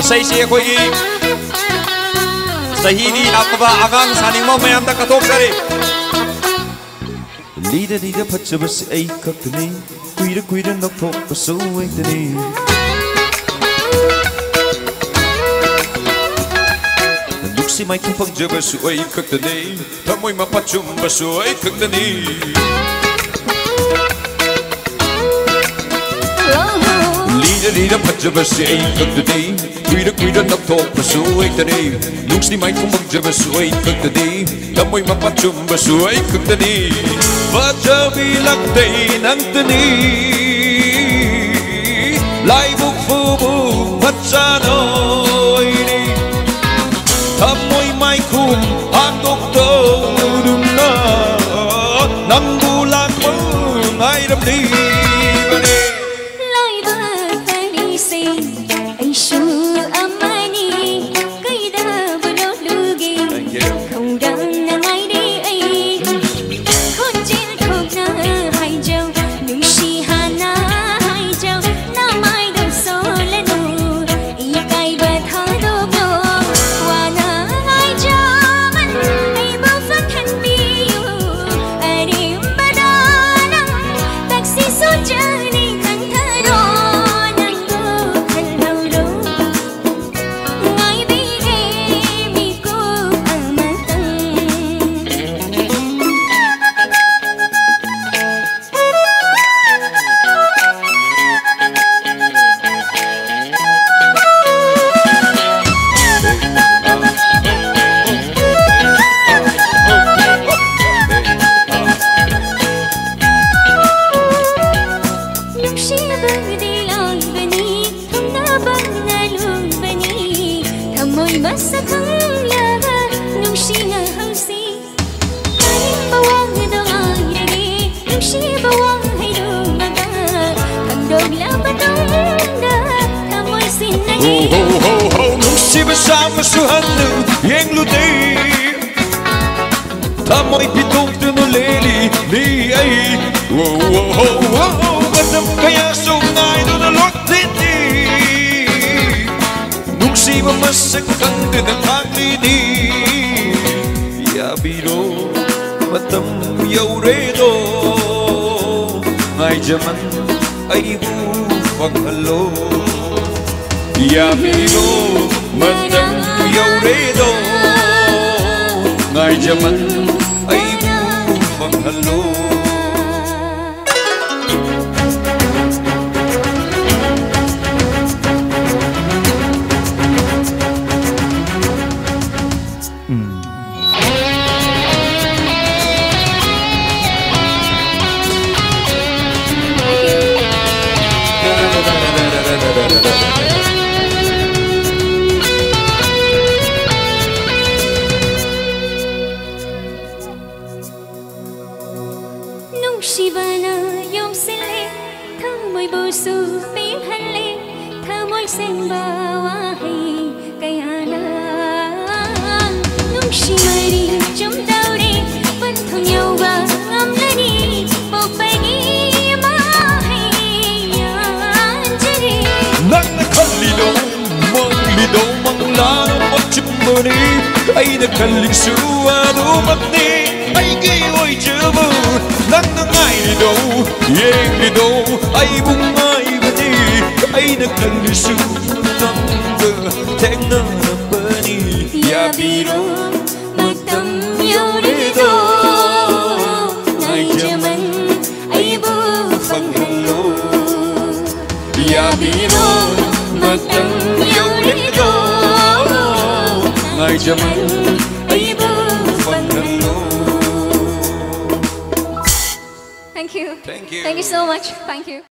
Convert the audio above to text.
Say siya ko Sahini nakaba agang saning mo mayam ta katok sari Lida lida pachabas ay kaktani Kuira kuira naktok paso ay tani Nuksi may kupang jabas ay kaktani Tamoy mapachum baso ay kaktani Lida pachabas ay kaktani Kuida naktok paso ay tani Nuksi may kupang jabas ay kaktani Tamoy mapachum baso ay kaktani Pachabilak day ng tani Lai buk phu buk pachanoy ni Tamoy may kum ang doktor dum na Nang bulan mo ngay ramdi bani Lai bak parising ay shu amani Kay da bulot lugi Không đăng na ngay đi ay Khôn chil khóc na hai dâu Nung si hana hai dâu Na mai đâu so lên nụ Y cay bật thơ đô bô Hoa na hai dâu Mình ay bao phát hành bi yu Ở điểm bà đo nắng Taxi số chơ ni khăn thơ đô Nắng đô khăn lâu đô Ngay bi ghê mi cô ở mà tăng Nung siya bang di lang bani Kung nabang nalung bani Tamoy masakang laga Nung siya hausi Karing bawang dong ay dagi Nung siya bawang hay dumaga Kang dog lang batong da Tamoy sinagi Nung si bersama suhanu yang luti Tamoy pitong tunulili ni ay Kadam kaya sungay doon na lot diti Nung si mamasakang dinang lini Yabiro matam yaw redo Ngay jaman ay bufang halo Yabiro matam yaw redo Ngay jaman ay bufang halo Nung shibana yom sile Tamoy busu pinghali Tamoy sembawahi Kaya na Nung shimari chum dauri Vẫn thong nhau ba ngâm lani Bộc bay ni mahi Yan jari Nang nakalino mang lang At chumani ay nakalingsuwa Dumatni ay giyoy jamu Nang nangay lido Yeng lido ay bungay bani Ay nakalingsuwa Nang theng na bani Yabiro Magtam yaw lido Ngay jaman ay bufang halo Yabiro magtam yaw lido Ngay jaman ay bufang halo Thank you. Thank you. Thank you so much. Thank you.